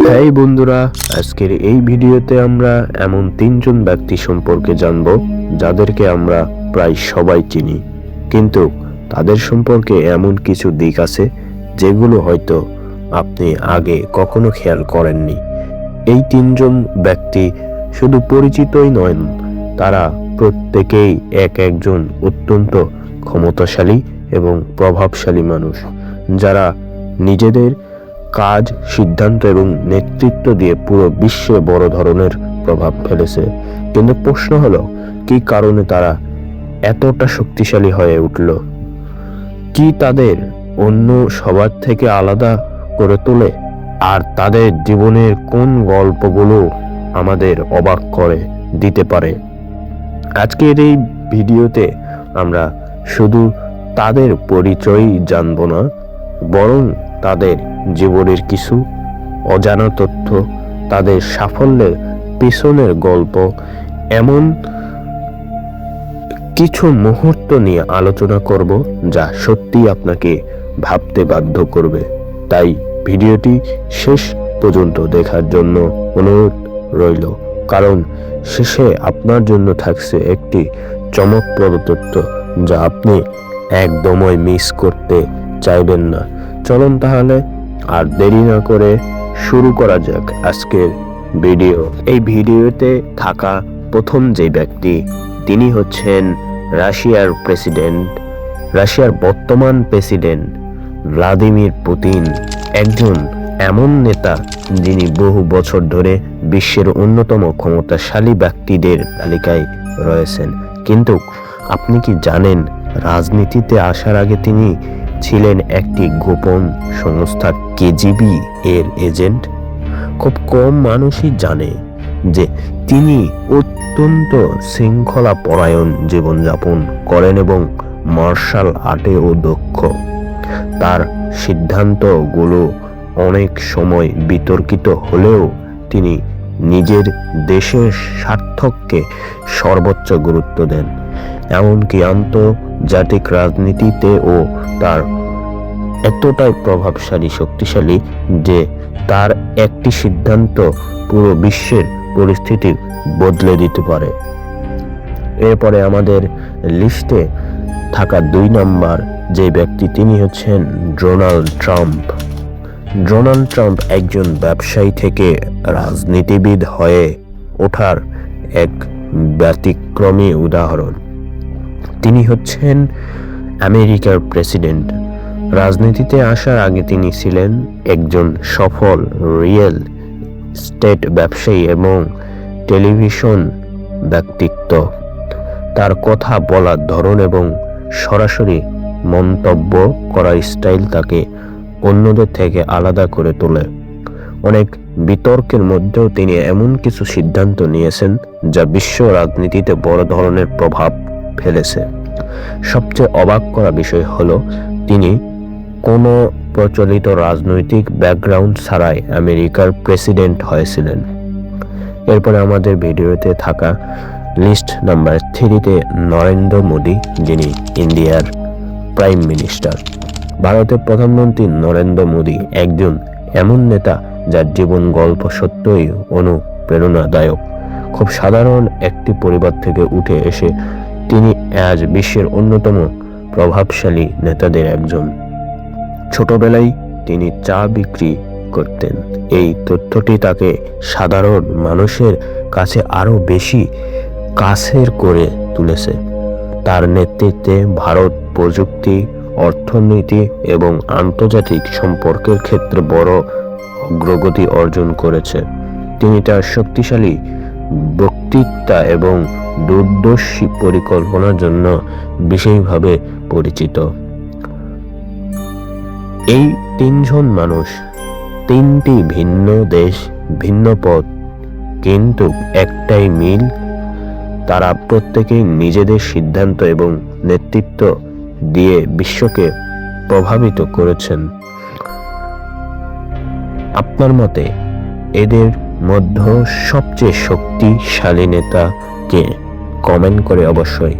হ্যাঁ বন্ধুরা, আজকের এই ভিডিওতে আমরা এমন তিনজন ব্যক্তি সম্পর্কে জানব যাদেরকে আমরা প্রায় সবাই চিনি, কিন্তু তাদের সম্পর্কে এমন কিছু দিক আছে যেগুলো হয়তো আপনি আগে কখনো খেয়াল করেননি। এই তিনজন ব্যক্তি শুধু পরিচিতই নয়, তারা প্রত্যেকেই একজন অত্যন্ত ক্ষমতাশালী এবং প্রভাবশালী মানুষ, যারা নিজেদের কাজ, সিদ্ধান্ত এবং নেতৃত্ব দিয়ে পুরো বিশ্বে বড় ধরনের প্রভাব ফেলেছে। কিন্তু প্রশ্ন হলো, কি কারণে তারা এতটা শক্তিশালী হয়ে উঠল? কি তাদের অন্য সবার থেকে আলাদা করে তোলে? আর তাদের জীবনের কোন গল্পগুলো আমাদের অবাক করে দিতে পারে? আজকের এই ভিডিওতে আমরা শুধু তাদের পরিচয় জানব না, বরং তাদের জীবনের কিছু অজানা তথ্য, তাদের সাফল্যের পিছনের গল্প, এমন কিছু মুহূর্ত নিয়ে আলোচনা করব যা সত্যি আপনাকে ভাবতে বাধ্য করবে। তাই ভিডিওটি শেষ পর্যন্ত দেখার জন্য অনুরোধ রইল, কারণ শেষে আপনার জন্য থাকছে একটি চমকপ্রদ তথ্য যা আপনি একদমই মিস করতে চাইবেন না। চলুন তাহলে আর দেরি না করে শুরু করা যাক আজকের ভিডিও। এই ভিডিওতে থাকা প্রথম যে ব্যক্তি, তিনি হচ্ছেন রাশিয়ার বর্তমান প্রেসিডেন্ট ভ্লাদিমির পুতিন। একজন এমন নেতা যিনি বহু বছর ধরে বিশ্বের অন্যতম ক্ষমতাশালী ব্যক্তিদের তালিকায় রয়েছেন। কিন্তু আপনি কি জানেন, রাজনীতিতে আসার আগে তিনি ছিলেন একটি গোপন সংস্থা কেজিবি এর এজেন্ট। খুব কম মানুষই জানে যে তিনি অত্যন্ত শৃঙ্খলা পরায়ণ জীবনযাপন করেন এবং মার্শাল আর্টেও দক্ষ। তার সিদ্ধান্তগুলো অনেক সময় বিতর্কিত হলেও তিনি নিজের দেশের স্বার্থকে সর্বোচ্চ গুরুত্ব দেন। এমনকি আন্তর্জাতিক রাজনীতিতেও তার এতটাই প্রভাবশালী, শক্তিশালী যে তার একটি সিদ্ধান্ত পুরো বিশ্বের পরিস্থিতি বদলে দিতে পারে। এরপরে আমাদের লিস্টে থাকা 2 নম্বর যে ব্যক্তি, তিনি হচ্ছেন ডোনাল্ড ট্রাম্প। ডোনাল্ড ট্রাম্প একজন ব্যবসায়ী থেকে রাজনীতিবিদ হয়ে ওঠার এক ব্যতিক্রমী উদাহরণ। তিনি হচ্ছেন আমেরিকার প্রেসিডেন্ট। রাজনীতিতে আসার আগে তিনি ছিলেন একজন সফল রিয়েল এস্টেট ব্যবসায়ী এবং টেলিভিশন ব্যক্তিত্ব। তার কথা বলার ধরন এবং সরাসরি মন্তব্য করার স্টাইল তাকে অন্যদের থেকে আলাদা করে তোলে। অনেক বিতর্কের মধ্যেও তিনি এমন কিছু সিদ্ধান্ত নিয়েছেন যা বিশ্ব রাজনীতিতে বড় ধরনের প্রভাব ফেলেছে। সবচেয়ে অবাক করা বিষয় হলো, তিনি কোনো প্রচলিত রাজনৈতিক ব্যাকগ্রাউন্ড ছাড়াই আমেরিকার প্রেসিডেন্ট হয়েছিলেন। এরপরে আমাদের ভিডিওতে থাকা লিস্ট নাম্বার 3-তে নরেন্দ্র মোদী, যিনি ইন্ডিয়ার প্রাইম মিনিস্টার। ভারতের প্রধানমন্ত্রী নরেন্দ্র মোদী একজন এমন নেতা যার জীবন গল্প সত্যই অনুপ্রেরণাদায়ক। খুব সাধারণ একটি পরিবার থেকে উঠে এসে তিনি আজ বিশ্বের অন্যতম প্রভাবশালী নেতাদের একজন। ছোটবেলায় তিনি চা বিক্রি করতেন। এই তথ্যটি তাকে সাধারণ মানুষের কাছে আরো বেশি কাছের করে তুলেছে। তার নেতৃত্বে ভারত প্রযুক্তি, অর্থনীতি এবং আন্তর্জাতিক সম্পর্কের ক্ষেত্রে বড় অগ্রগতি অর্জন করেছে। তিনি তার শক্তিশালী বক্তৃতা এবং দূরদর্শী পরিকল্পনার জন্য বিশেষভাবে পরিচিত। এই 3 জন মানুষ 3টি ভিন্ন দেশ, ভিন্ন পথ, কিন্তু একটাই মিল, তারা প্রত্যেকেই নিজেদের সিদ্ধান্ত এবং নেতৃত্ব দিয়ে বিশ্বকে প্রভাবিত করেছেন। আপনার মতে এদের মধ্যে সবচেয়ে শক্তিশালী নেতা কে? কমেন্ট করে অবশ্যই